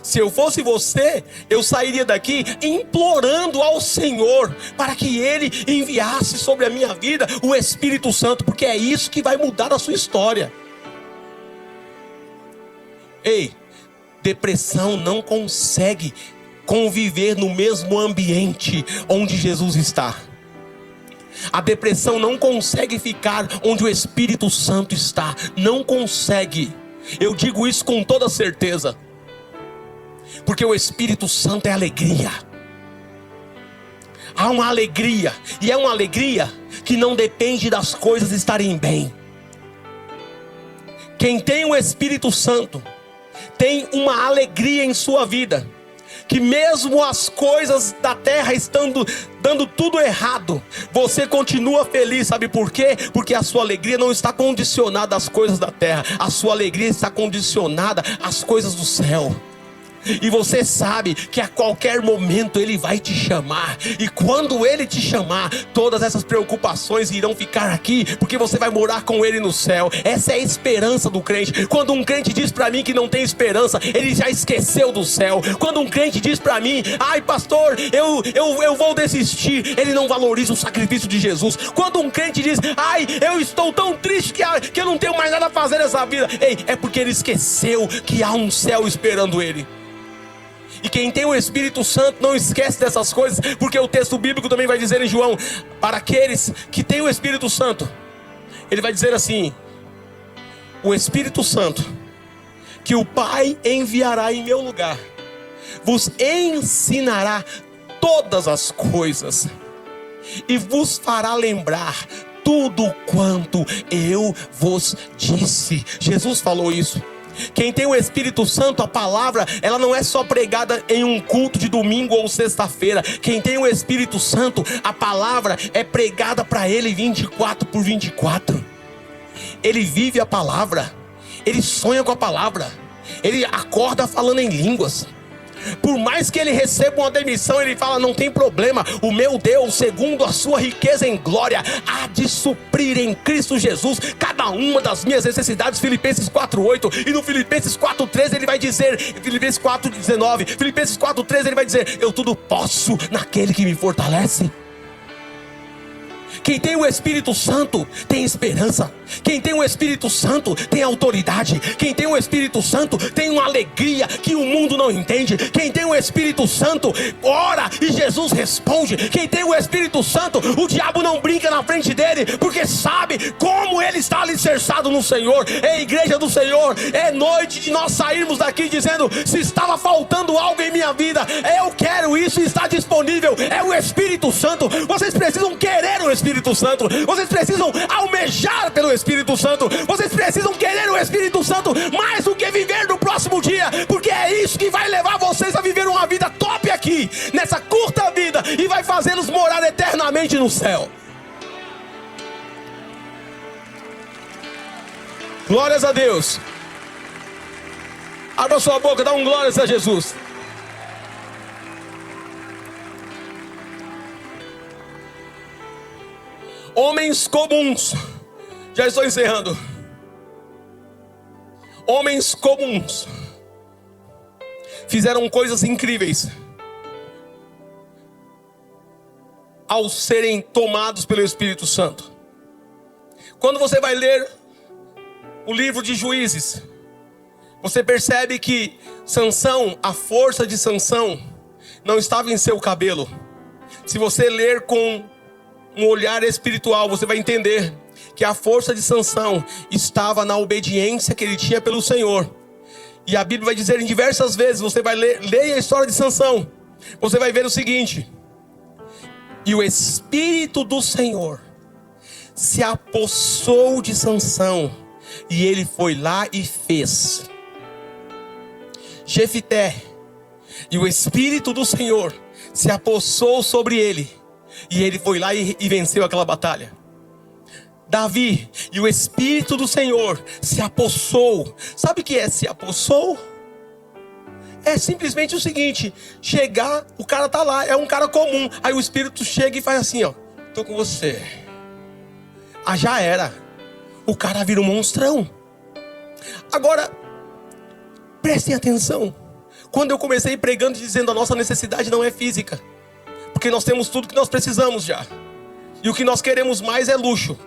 [SPEAKER 1] Se eu fosse você, eu sairia daqui implorando ao Senhor para que Ele enviasse sobre a minha vida o Espírito Santo, porque é isso que vai mudar a sua história. Ei, depressão não consegue conviver no mesmo ambiente onde Jesus está. A depressão não consegue ficar onde o Espírito Santo está. Não consegue. Eu digo isso com toda certeza. Porque o Espírito Santo é alegria. Há uma alegria. E é uma alegria que não depende das coisas estarem bem. Quem tem o Espírito Santo tem uma alegria em sua vida, que mesmo as coisas da terra estando dando tudo errado, você continua feliz. Sabe por quê? Porque a sua alegria não está condicionada às coisas da terra. A sua alegria está condicionada às coisas do céu. E você sabe que a qualquer momento Ele vai te chamar. E quando Ele te chamar, todas essas preocupações irão ficar aqui, porque você vai morar com Ele no céu. Essa é a esperança do crente. Quando um crente diz para mim que não tem esperança, ele já esqueceu do céu. Quando um crente diz para mim: ai pastor, eu vou desistir, ele não valoriza o sacrifício de Jesus. Quando um crente diz: ai, eu estou tão triste que eu não tenho mais nada a fazer nessa vida, ei, é porque ele esqueceu que há um céu esperando ele. E quem tem o Espírito Santo não esquece dessas coisas, porque o texto bíblico também vai dizer em João, para aqueles que têm o Espírito Santo, ele vai dizer assim: o Espírito Santo, que o Pai enviará em meu lugar, vos ensinará todas as coisas, e vos fará lembrar tudo quanto eu vos disse. Jesus falou isso. Quem tem o Espírito Santo, a palavra, ela não é só pregada em um culto de domingo ou sexta-feira. Quem tem o Espírito Santo, a palavra é pregada para ele 24/24. Ele vive a palavra, ele sonha com a palavra, ele acorda falando em línguas. Por mais que ele receba uma demissão, ele fala: não tem problema, o meu Deus, segundo a sua riqueza em glória, há de suprir em Cristo Jesus cada uma das minhas necessidades. Filipenses 4:8. E no Filipenses 4:13 ele vai dizer, Filipenses 4:19, Filipenses 4:13 ele vai dizer: eu tudo posso naquele que me fortalece. Quem tem o Espírito Santo tem esperança. Quem tem o Espírito Santo tem autoridade. Quem tem o Espírito Santo tem uma alegria que o mundo não entende. Quem tem o Espírito Santo ora e Jesus responde. Quem tem o Espírito Santo, o diabo não brinca na frente dele, porque sabe como ele está alicerçado no Senhor. É igreja do Senhor, é noite de nós sairmos daqui dizendo: se estava faltando algo em minha vida, eu quero isso, está disponível, é o Espírito Santo. Vocês precisam querer o Espírito Santo, vocês precisam almejar pelo Espírito Santo, vocês precisam querer o Espírito Santo mais do que viver no próximo dia, porque é isso que vai levar vocês a viver uma vida top aqui, nessa curta vida, e vai fazê-los morar eternamente no céu. Glórias a Deus. Abra sua boca, dá um glórias a Jesus. Homens comuns, já estou encerrando. Homens comuns fizeram coisas incríveis ao serem tomados pelo Espírito Santo. Quando você vai ler o livro de Juízes, você percebe que Sansão, a força de Sansão não estava em seu cabelo. Se você ler com um olhar espiritual, você vai entender que a força de Sansão estava na obediência que ele tinha pelo Senhor. E a Bíblia vai dizer em diversas vezes, você vai leia a história de Sansão, você vai ver o seguinte: e o Espírito do Senhor se apossou de Sansão, e ele foi lá e fez. Jefité, e o Espírito do Senhor se apossou sobre ele, e ele foi lá e venceu aquela batalha. Davi, e o Espírito do Senhor se apossou. Sabe o que é se apossou? É simplesmente o seguinte: chegar, o cara tá lá, é um cara comum, aí o Espírito chega e faz assim, ó: tô com você. Ah, já era. O cara vira um monstrão. Agora, prestem atenção. Quando eu comecei pregando e dizendo a nossa necessidade não é física, porque nós temos tudo que nós precisamos já. E o que nós queremos mais é luxo.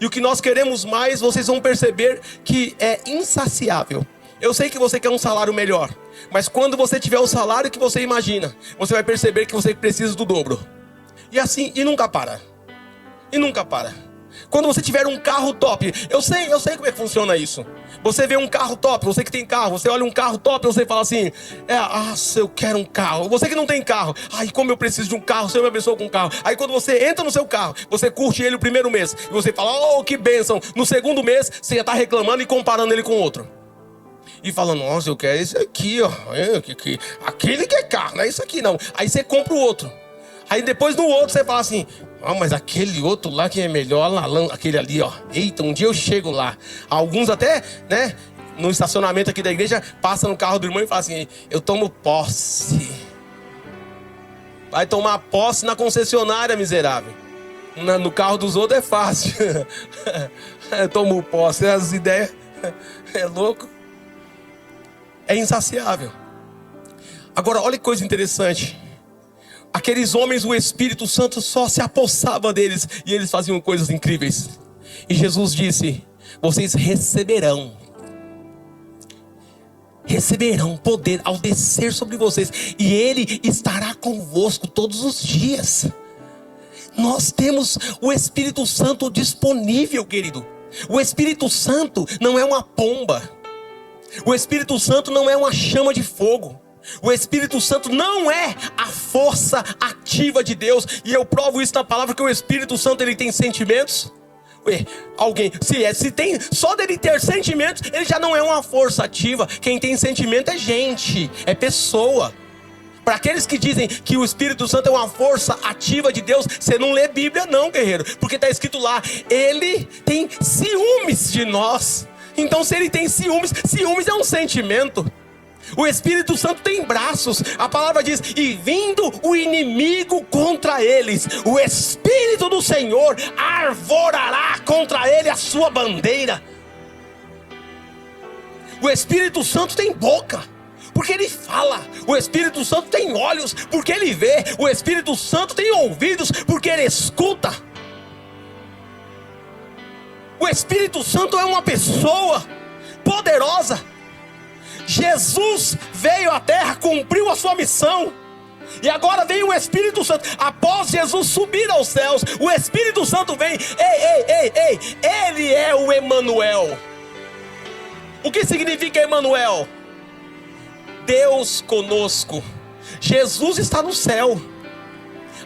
[SPEAKER 1] E o que nós queremos mais, vocês vão perceber que é insaciável. Eu sei que você quer um salário melhor, mas quando você tiver o salário que você imagina, você vai perceber que você precisa do dobro. E assim, e nunca para. E nunca para. Quando você tiver um carro top, eu sei como é que funciona isso. Você vê um carro top, você que tem carro, você olha um carro top, você fala assim, eu quero um carro. Você que não tem carro, ai, como eu preciso de um carro, Senhor me abençoa com um carro. Aí quando você entra no seu carro, você curte ele o primeiro mês, e você fala, oh, que bênção. No segundo mês, você já está reclamando e comparando ele com outro. E falando, nossa, eu quero esse aqui, ó. Aquele que é carro, não é isso aqui não. Aí você compra o outro. Aí depois no outro você fala assim, mas aquele outro lá que é melhor, aquele ali, ó. Eita, um dia eu chego lá. Alguns até, né, no estacionamento aqui da igreja, passa no carro do irmão e fala assim, eu tomo posse. Vai tomar posse na concessionária, miserável. No carro dos outros é fácil. Eu tomo posse, as ideias, é louco. É insaciável. Agora, olha que coisa interessante. Aqueles homens, o Espírito Santo só se apossava deles e eles faziam coisas incríveis. E Jesus disse, vocês receberão poder ao descer sobre vocês, e Ele estará convosco todos os dias. Nós temos o Espírito Santo disponível, querido. O Espírito Santo não é uma pomba. O Espírito Santo não é uma chama de fogo. O Espírito Santo não é a força ativa de Deus. E eu provo isso na palavra, que o Espírito Santo, ele tem sentimentos. Se tem, só dele ter sentimentos, ele já não é uma força ativa. Quem tem sentimento é gente, é pessoa. Para aqueles que dizem que o Espírito Santo é uma força ativa de Deus, você não lê Bíblia não, guerreiro. Porque está escrito lá, ele tem ciúmes de nós. Então se ele tem ciúmes é um sentimento. O Espírito Santo tem braços. A palavra diz, e vindo o inimigo contra eles, o Espírito do Senhor arvorará contra ele a sua bandeira. O Espírito Santo tem boca, porque ele fala. O Espírito Santo tem olhos, porque ele vê. O Espírito Santo tem ouvidos, porque ele escuta. O Espírito Santo é uma pessoa poderosa. Jesus veio à terra, cumpriu a sua missão, e agora vem o Espírito Santo. Após Jesus subir aos céus, o Espírito Santo vem. Ele é o Emanuel. O que significa Emanuel? Deus conosco. Jesus está no céu,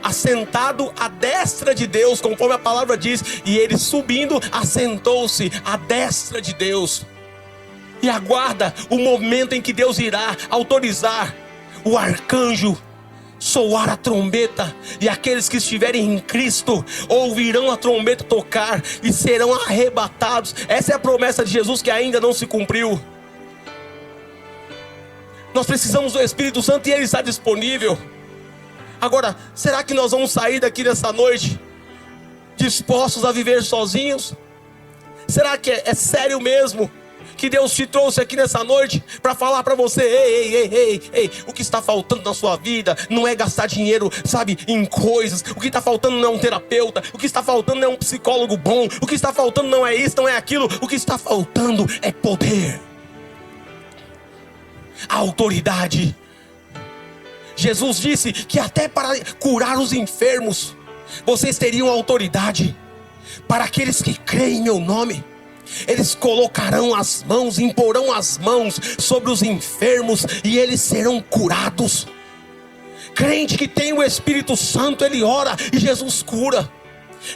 [SPEAKER 1] assentado à destra de Deus, conforme a palavra diz, e ele subindo, assentou-se à destra de Deus. E aguarda o momento em que Deus irá autorizar o arcanjo soar a trombeta, e aqueles que estiverem em Cristo ouvirão a trombeta tocar e serão arrebatados. Essa é a promessa de Jesus que ainda não se cumpriu. Nós precisamos do Espírito Santo e ele está disponível. Agora, será que nós vamos sair daqui nessa noite dispostos a viver sozinhos? Será que é sério mesmo que Deus te trouxe aqui nessa noite para falar para você, ei, o que está faltando na sua vida não é gastar dinheiro, sabe, em coisas. O que está faltando não é um terapeuta. O que está faltando não é um psicólogo bom. O que está faltando não é isso, não é aquilo. O que está faltando é poder, a autoridade. Jesus disse que até para curar os enfermos vocês teriam autoridade. Para aqueles que creem em meu nome, eles colocarão as mãos, imporão as mãos sobre os enfermos e eles serão curados. Crente que tem o Espírito Santo, ele ora e Jesus cura.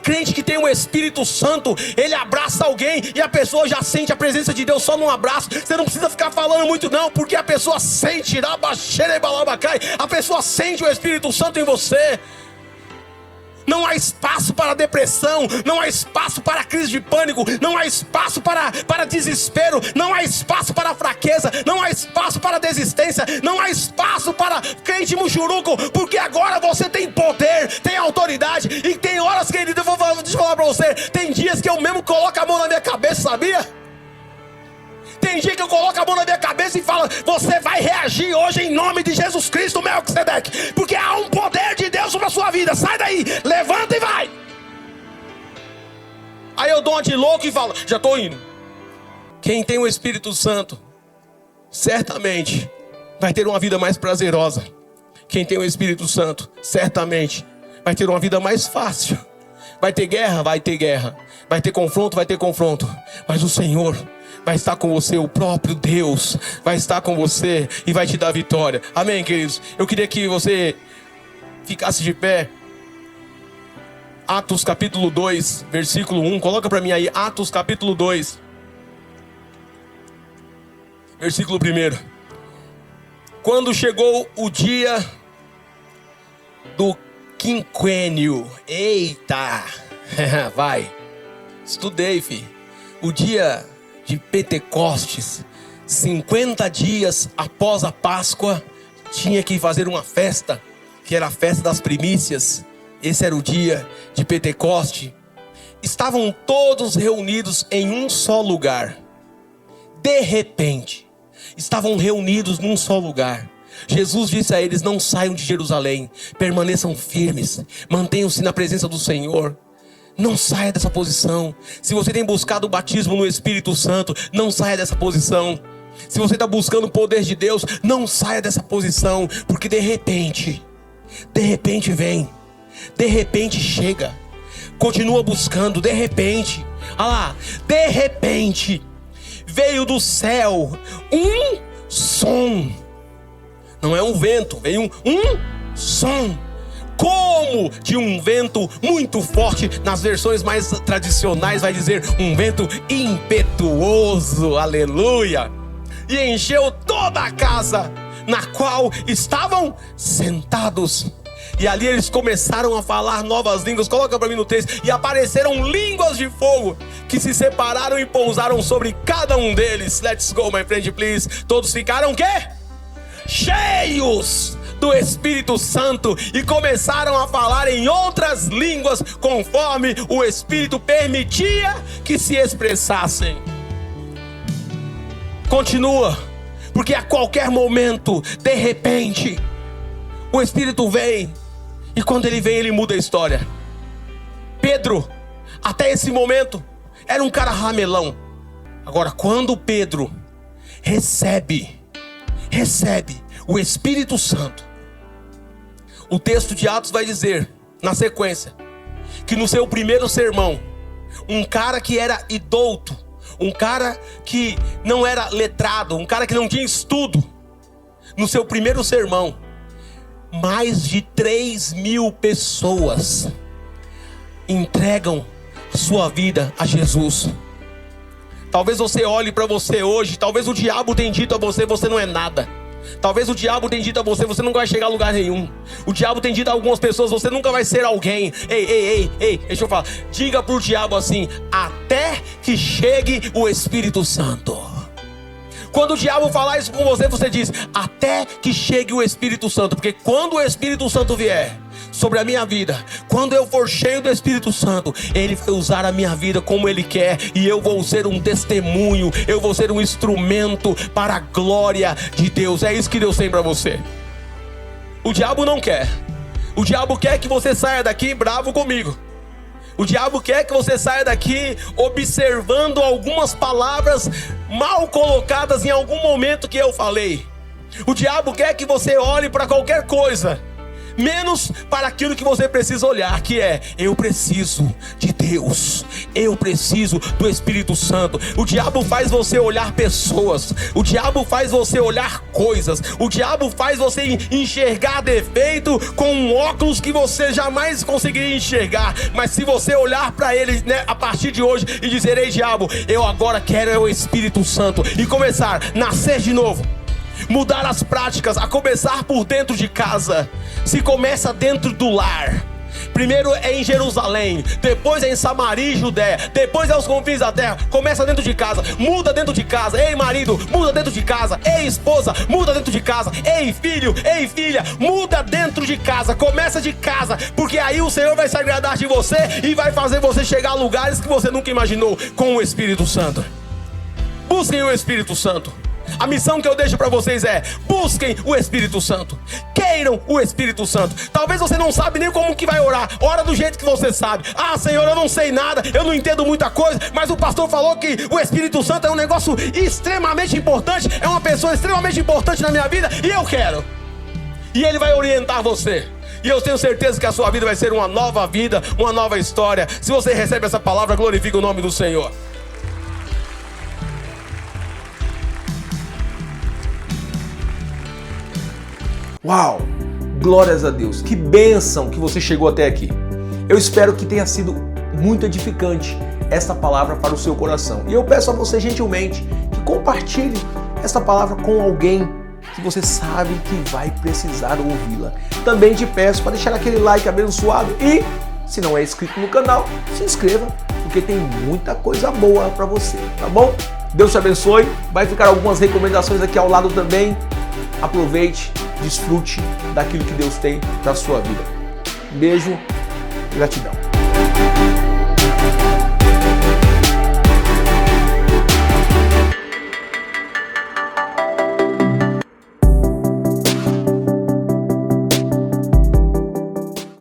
[SPEAKER 1] Crente que tem o Espírito Santo, ele abraça alguém e a pessoa já sente a presença de Deus só num abraço. Você não precisa ficar falando muito não, porque a pessoa sente, a pessoa sente o Espírito Santo em você. Não há espaço para depressão, não há espaço para crise de pânico, não há espaço para desespero, não há espaço para fraqueza, não há espaço para desistência, não há espaço para crente muxuruco, porque agora você tem poder, tem autoridade. E tem horas, querido, deixa eu falar para você, tem dias que eu mesmo coloco a mão na minha cabeça, sabia? Tem Tem dia que eu coloco a mão na minha cabeça e falo: você vai reagir hoje em nome de Jesus Cristo, Melquisedeque, porque há um poder de Deus sobre a sua vida. Sai daí, levanta e vai. Aí eu dou uma de louco e falo: já estou indo. Quem tem o Espírito Santo certamente vai ter uma vida mais prazerosa. Quem tem o Espírito Santo certamente vai ter uma vida mais fácil. Vai ter guerra? Vai ter guerra. Vai ter confronto? Vai ter confronto. Mas o Senhor vai estar com você, o próprio Deus vai estar com você e vai te dar vitória. Amém, queridos? Eu queria que você ficasse de pé. Atos capítulo 2, versículo 1. Coloca para mim aí, Atos capítulo 2, versículo 1. Quando chegou o dia do quinquênio. Eita! Vai. Estudei, filho. O dia de Pentecostes, 50 dias após a Páscoa, tinha que fazer uma festa, que era a festa das primícias. Esse era o dia de Pentecoste. Estavam todos reunidos em um só lugar. De repente, estavam reunidos num só lugar. Jesus disse a eles: não saiam de Jerusalém, permaneçam firmes, mantenham-se na presença do Senhor. Não saia dessa posição. Se você tem buscado o batismo no Espírito Santo, não saia dessa posição. Se você está buscando o poder de Deus, não saia dessa posição, porque de repente vem, de repente chega. Continua buscando, de repente, olha lá, de repente veio do céu um som. Não é um vento, veio um som, como de um vento muito forte. Nas versões mais tradicionais vai dizer um vento impetuoso, aleluia. E encheu toda a casa na qual estavam sentados. E ali eles começaram a falar novas línguas. Coloca para mim no texto. E apareceram línguas de fogo que se separaram e pousaram sobre cada um deles. Let's go, my friend, please. Todos ficaram o quê? Cheios do Espírito Santo e começaram a falar em outras línguas conforme o Espírito permitia que se expressassem. Continua, porque a qualquer momento, de repente, o Espírito vem, e quando ele vem, ele muda a história. Pedro, até esse momento, era um cara ramelão. Agora, quando Pedro recebe o Espírito Santo, o texto de Atos vai dizer, na sequência, que no seu primeiro sermão, um cara que era indouto, um cara que não era letrado, um cara que não tinha estudo, no seu primeiro sermão, mais de 3.000 pessoas entregam sua vida a Jesus. Talvez você olhe para você hoje, talvez o diabo tenha dito a você: você não é nada. Talvez o diabo tenha dito a você: você nunca vai chegar a lugar nenhum. O diabo tem dito a algumas pessoas: você nunca vai ser alguém. Ei, deixa eu falar. Diga pro diabo assim: até que chegue o Espírito Santo. Quando o diabo falar isso com você, você diz: até que chegue o Espírito Santo. Porque quando o Espírito Santo vier sobre a minha vida, quando eu for cheio do Espírito Santo, Ele vai usar a minha vida como Ele quer, e eu vou ser um testemunho, eu vou ser um instrumento para a glória de Deus. É isso que Deus tem para você. O diabo não quer. O diabo quer que você saia daqui bravo comigo. O diabo quer que você saia daqui observando algumas palavras mal colocadas em algum momento que eu falei. O diabo quer que você olhe para qualquer coisa, menos para aquilo que você precisa olhar, que é: eu preciso de Deus, eu preciso do Espírito Santo. O diabo faz você olhar pessoas, o diabo faz você olhar coisas, o diabo faz você enxergar defeito com um óculos que você jamais conseguiria enxergar. Mas se você olhar para ele, né, a partir de hoje, e dizer: ei, diabo, eu agora quero o Espírito Santo, e começar a nascer de novo, mudar as práticas, a começar por dentro de casa. Se começa dentro do lar. Primeiro é em Jerusalém, depois é em Samaria e Judéia, depois é aos confins da terra. Começa dentro de casa, muda dentro de casa. Ei, marido, muda dentro de casa. Ei, esposa, muda dentro de casa. Ei, filho, ei, filha, muda dentro de casa. Começa de casa, porque aí o Senhor vai se agradar de você e vai fazer você chegar a lugares que você nunca imaginou com o Espírito Santo. Busquem o Espírito Santo. A missão que eu deixo para vocês é: busquem o Espírito Santo. Queiram o Espírito Santo. Talvez você não sabe nem como que vai orar. Ora do jeito que você sabe. Ah, Senhor, eu não sei nada, eu não entendo muita coisa, mas o pastor falou que o Espírito Santo é um negócio extremamente importante, é uma pessoa extremamente importante na minha vida, e eu quero. E ele vai orientar você. E eu tenho certeza que a sua vida vai ser uma nova vida, uma nova história. Se você recebe essa palavra, glorifique o nome do Senhor.
[SPEAKER 2] Uau! Glórias a Deus! Que bênção que você chegou até aqui. Eu espero que tenha sido muito edificante esta palavra para o seu coração. E eu peço a você gentilmente que compartilhe esta palavra com alguém que você sabe que vai precisar ouvi-la. Também te peço para deixar aquele like abençoado e, se não é inscrito no canal, se inscreva, porque tem muita coisa boa para você, tá bom? Deus te abençoe. Vai ficar algumas recomendações aqui ao lado também. Aproveite, desfrute daquilo que Deus tem para a sua vida. Beijo, gratidão.